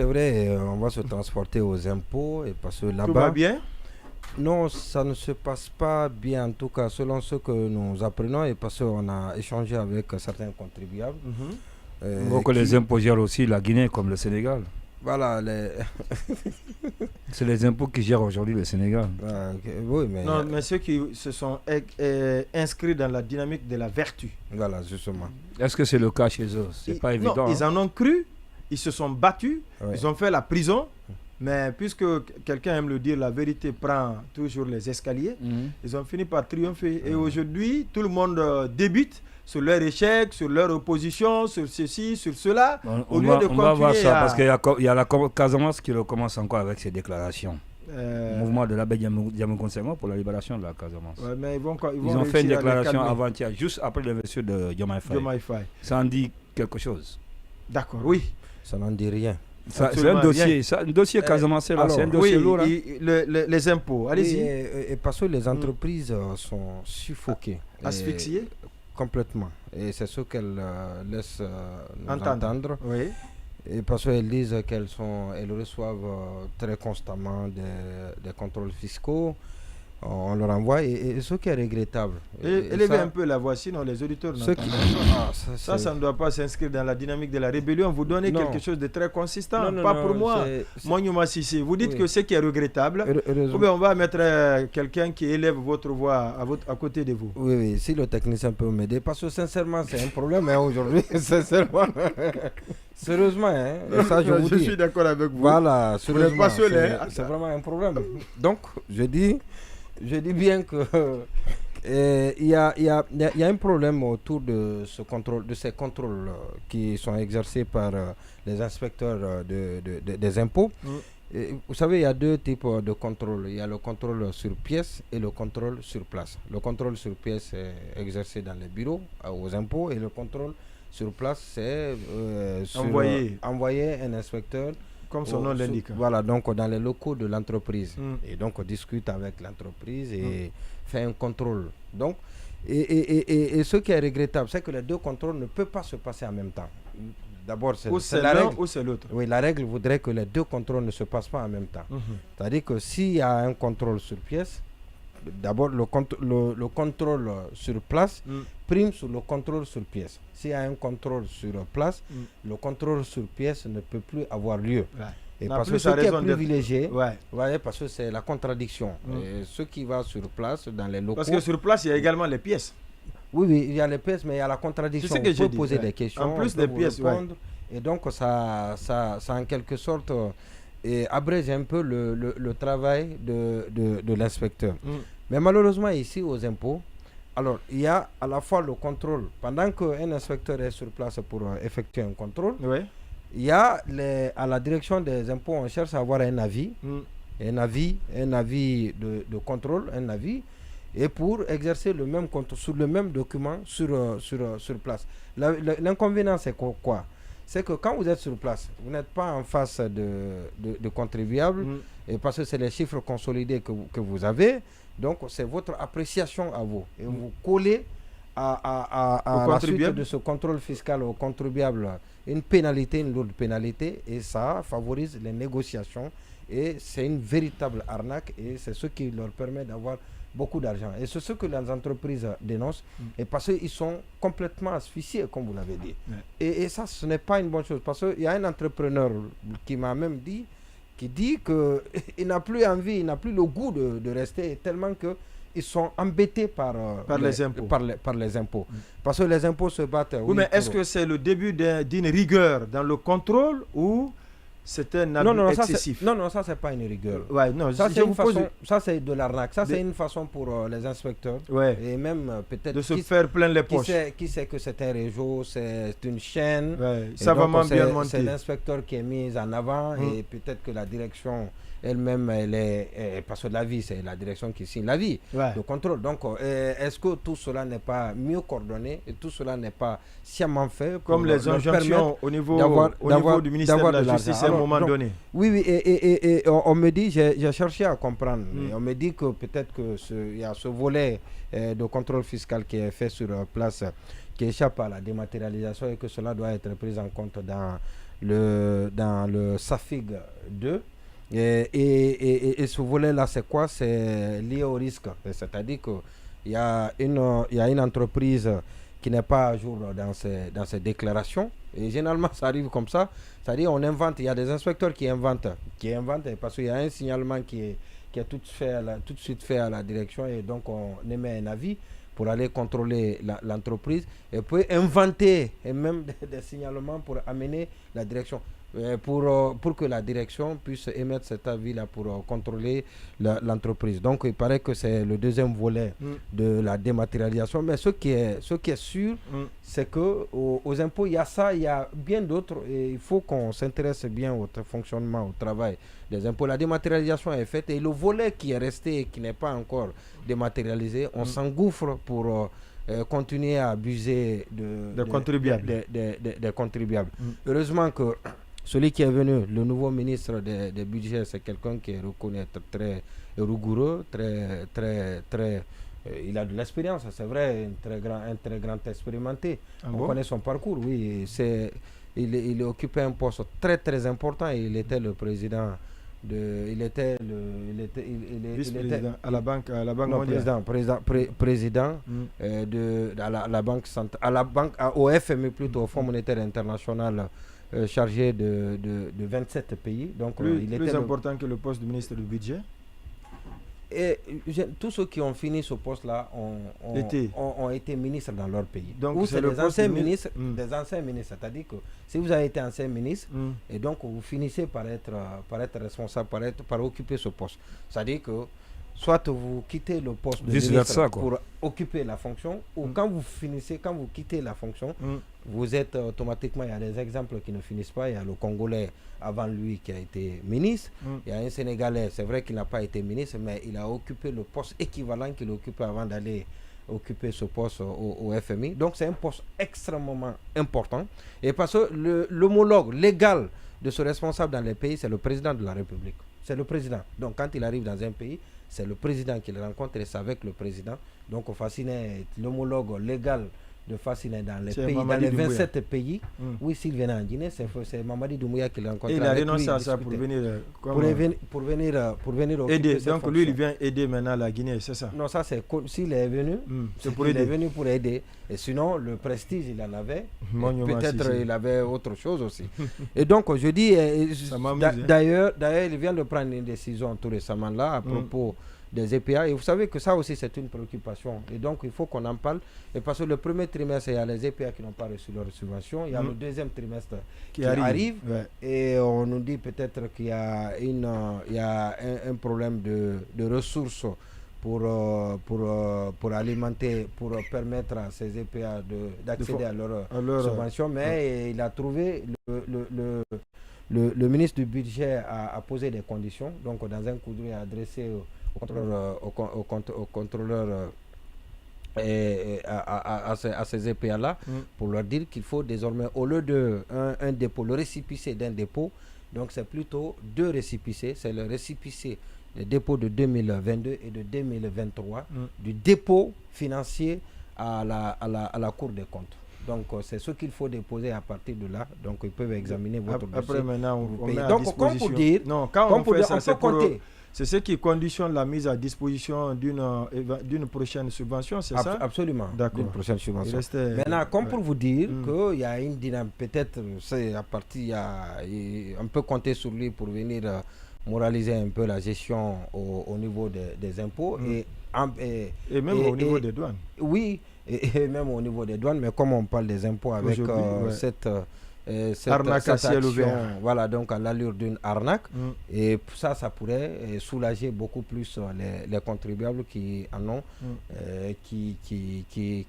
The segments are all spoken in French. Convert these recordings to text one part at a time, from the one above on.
c'est vrai, on va se transporter aux impôts et parce que Tout va là-bas, bien? non, ça ne se passe pas bien, en tout cas selon ce que nous apprenons et parce qu'on a échangé avec certains contribuables Donc les qui, impôts gèrent aussi la Guinée comme le Sénégal. voilà, C'est les impôts qui gèrent aujourd'hui le Sénégal. oui, mais Non, mais ceux qui se sont inscrits dans la dynamique de la vertu. voilà, justement. Est-ce que c'est le cas chez eux? C'est pas évident. Non, ils en ont cru, ils se sont battus, Ouais. ils ont fait la prison. Mais puisque quelqu'un aime le dire, la vérité prend toujours les escaliers. Ils ont fini par triompher. Et aujourd'hui, tout le monde débite sur leur échec, sur leur opposition, sur ceci, sur cela. On va voir ça parce qu'il y a la Casamance qui recommence encore avec ses déclarations. Mouvement de l'abbé Diamoukon Senghor pour la libération de la Casamance. Ouais, mais ils ont fait une déclaration avant-hier, juste après l'investiture de Diomaye Faye. Ça en dit quelque chose. D'accord, oui. Ça n'en dit rien. C'est un dossier Casamance, là, c'est un dossier lourd. Les impôts, allez-y. Et parce que les entreprises sont suffoquées. Asphyxiées. Complètement. Et c'est ce qu'elles laissent nous entendre. Oui. Et parce qu'elles disent qu'elles reçoivent très constamment des contrôles fiscaux. On leur envoie, et ce qui est regrettable. Élevez un peu la voix, sinon les auditeurs n'entendent pas. Ça ne doit pas s'inscrire dans la dynamique de la rébellion. Vous donnez quelque chose de très consistant, pas pour moi. Moi, Nyouma Sissé, vous dites que ce qui est regrettable, ou bien on va mettre quelqu'un qui élève votre voix à côté de vous. Oui, si le technicien peut m'aider, parce que sincèrement, c'est un problème aujourd'hui. Sincèrement. Sérieusement, hein, ça je vous dis. Je suis d'accord avec vous. Voilà, sérieusement, c'est vraiment un problème. Donc, je dis bien que il y a un problème autour de ces contrôles qui sont exercés par les inspecteurs des impôts. Et vous savez, il y a deux types de contrôles. Il y a le contrôle sur pièce et le contrôle sur place. Le contrôle sur pièce est exercé dans les bureaux aux impôts, et le contrôle sur place, c'est envoyer un inspecteur, comme son nom l'indique. Voilà, donc dans les locaux de l'entreprise. Et donc on discute avec l'entreprise et fait un contrôle. Donc, et ce qui est regrettable, c'est que les deux contrôles ne peuvent pas se passer en même temps. D'abord, c'est la règle. Ou c'est l'autre. Oui, la règle voudrait que les deux contrôles ne se passent pas en même temps. C'est-à-dire que s'il y a un contrôle sur pièce, d'abord le contrôle sur place prime sur le contrôle sur pièce. S'il y a un contrôle sur place, le contrôle sur pièce ne peut plus avoir lieu. Et parce que ce qui est privilégié, parce que c'est la contradiction. Et ce qui va sur place dans les locaux. Parce que sur place, il y a également les pièces. Oui, il y a les pièces, mais il y a la contradiction. On peut poser des questions. En plus des pièces, et donc ça en quelque sorte abrège un peu le travail de l'inspecteur. Mais malheureusement, ici aux impôts, alors il y a à la fois le contrôle. Pendant qu'un inspecteur est sur place pour effectuer un contrôle, il y a à la direction des impôts, on cherche à avoir un avis, un avis de contrôle, un avis, et pour exercer le même contrôle sur le même document sur place. L'inconvénient, c'est quoi? C'est que quand vous êtes sur place, vous n'êtes pas en face de contribuables, et parce que c'est les chiffres consolidés que vous avez, donc c'est votre appréciation à vous. Et vous collez à la suite de ce contrôle fiscal au contribuable une lourde pénalité, et ça favorise les négociations, et c'est une véritable arnaque, et c'est ce qui leur permet d'avoir beaucoup d'argent. Et c'est ce que les entreprises dénoncent, et parce qu'ils sont complètement asphyxiés, comme vous l'avez dit. Et ça, ce n'est pas une bonne chose, parce qu'il y a un entrepreneur qui m'a même dit, qu'il n'a plus envie, il n'a plus le goût de rester, tellement qu'ils sont embêtés par les impôts. Parce que les impôts se battent. Oui, mais est-ce que c'est le début d'une rigueur dans le contrôle, ou c'est un abus excessif? Non, ça c'est pas une rigueur. Ça c'est de l'arnaque. Ça c'est une façon pour les inspecteurs, et même peut-être de se faire plein les poches. Qui sait que c'est un réseau, c'est une chaîne. Ça va bien monter. C'est l'inspecteur qui est mis en avant, et peut-être que la direction elle-même, parce que la vie, c'est la direction qui signe la vie, le contrôle. Donc, est-ce que tout cela n'est pas mieux coordonné, et tout cela n'est pas sciemment fait, comme les injonctions au niveau du ministère de la Justice à un moment donné? Oui, et on me dit, j'ai cherché à comprendre, et on me dit que peut-être qu'il y a ce volet de contrôle fiscal qui est fait sur place, qui échappe à la dématérialisation, et que cela doit être pris en compte dans le SAFIG 2. Et ce volet-là, c'est quoi? C'est lié au risque. C'est-à-dire qu'il y a une entreprise qui n'est pas à jour dans ses déclarations. Et généralement, ça arrive comme ça. C'est-à-dire on invente, il y a des inspecteurs qui inventent parce qu'il y a un signalement qui est tout de suite fait à la direction, et donc on émet un avis pour aller contrôler l'entreprise, et puis inventer et même des signalements pour amener la direction. Pour que la direction puisse émettre cet avis-là pour contrôler l'entreprise. Donc il paraît que c'est le deuxième volet de la dématérialisation. Mais ce qui est sûr, c'est qu'aux impôts, il y a ça, il y a bien d'autres, et il faut qu'on s'intéresse bien au fonctionnement, au travail des impôts. La dématérialisation est faite, et le volet qui est resté et qui n'est pas encore dématérialisé, on s'engouffre pour continuer à abuser des contribuables. Heureusement que celui qui est venu, le nouveau ministre des budgets, c'est quelqu'un qui est reconnu être très rigoureux, il a de l'expérience, c'est vrai, un très grand expérimenté. On connaît son parcours, oui. Il occupait un poste très très important, et il était le président vice-président à la banque mondiale. Président à la banque centrale, au FMI plutôt, au Fonds monétaire international, chargé de 27 pays. Donc, il était plus important que le poste du ministre du budget. Et tous ceux qui ont fini ce poste-là ont été ministres dans leur pays. Donc, ou c'est des anciens ministres, c'est-à-dire que si vous avez été ancien ministre, et donc vous finissez par être responsable, par occuper ce poste. C'est-à-dire que soit vous quittez le poste de ministre pour occuper la fonction, ou quand vous quittez la fonction, vous êtes automatiquement, il y a des exemples qui ne finissent pas. Il y a le Congolais avant lui qui a été ministre, il y a un Sénégalais, c'est vrai qu'il n'a pas été ministre, mais il a occupé le poste équivalent qu'il occupait avant d'aller occuper ce poste au FMI. Donc c'est un poste extrêmement important, et parce que l'homologue légal de ce responsable dans les pays, c'est le président de la République. C'est le président. Donc quand il arrive dans un pays, c'est le président qui le rencontre, et c'est avec le président. Donc Fassiné, l'homologue légal de Fassiné dans les pays, dans les 27 pays. Oui, s'il venait en Guinée, c'est Mamadi Doumbouya qui le rencontre. Et il a renoncé à ça pour venir aider. Donc lui, il vient aider maintenant la Guinée, c'est ça? Non, ça c'est s'il est venu, il est venu pour aider. Et sinon, le prestige, il en avait. Peut-être il avait autre chose aussi. Et donc, je dis, d'ailleurs, il vient de prendre une décision tout récemment là à propos des EPA. Et vous savez que ça aussi, c'est une préoccupation. Et donc, il faut qu'on en parle. Et parce que le premier trimestre, il y a les EPA qui n'ont pas reçu leur subvention. Il y a le deuxième trimestre qui arrive. Ouais. Et on nous dit peut-être qu'il y a un problème de ressources pour alimenter, pour permettre à ces EPA d'accéder à leur subvention. Mais il a trouvé, le ministre du budget a posé des conditions. Donc, dans un coup d'œil adressé au contrôleur à ces EPA-là, pour leur dire qu'il faut désormais, au lieu d'un dépôt, le récipicé d'un dépôt, donc c'est plutôt deux récipicés, c'est le récipicé des dépôts de 2022 et de 2023, du dépôt financier à la Cour des comptes. Donc c'est ce qu'il faut déposer à partir de là. Donc ils peuvent examiner votre dossier. Après maintenant, on met à donc disposition. comme pour dire, non, quand on fait ça, c'est pour compter. C'est ce qui conditionne la mise à disposition d'une prochaine subvention, c'est ça? Absolument, d'une prochaine subvention. Maintenant, comme pour vous dire qu'il y a une dynamique, peut-être, on peut compter sur lui pour venir moraliser un peu la gestion au niveau des impôts. Et même au niveau des douanes. Oui, et même au niveau des douanes, mais comme on parle des impôts avec cette arnaque à ciel ouvert. Voilà, donc à l'allure d'une arnaque. Et ça pourrait soulager beaucoup plus les contribuables qui en ont, qui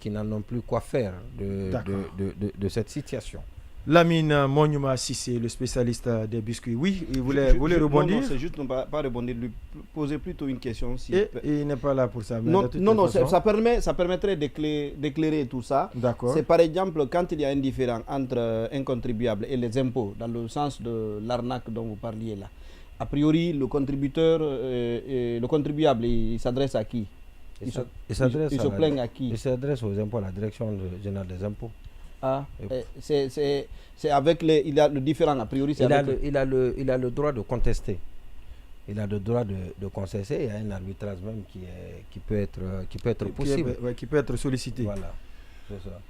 n'en ont plus quoi faire de cette situation. Lamine Monyouma Sissé, le spécialiste des biscuits. Oui, il voulait rebondir. Non, c'est juste pas rebondir, lui poser plutôt une question. Il n'est pas là pour ça. Non, ça permettrait d'éclairer tout ça. D'accord. C'est par exemple quand il y a un différend entre un contribuable et les impôts, dans le sens de l'arnaque dont vous parliez là. A priori, le contribuable, il s'adresse à qui? Il se plaint à qui? Il s'adresse aux impôts, à la direction générale des impôts. Ah, c'est avec il a le différent, a priori. Il a le droit de contester. Il a le droit de contester. Il y a un arbitrage même qui peut être possible. Qui peut être sollicité. Voilà, c'est ça.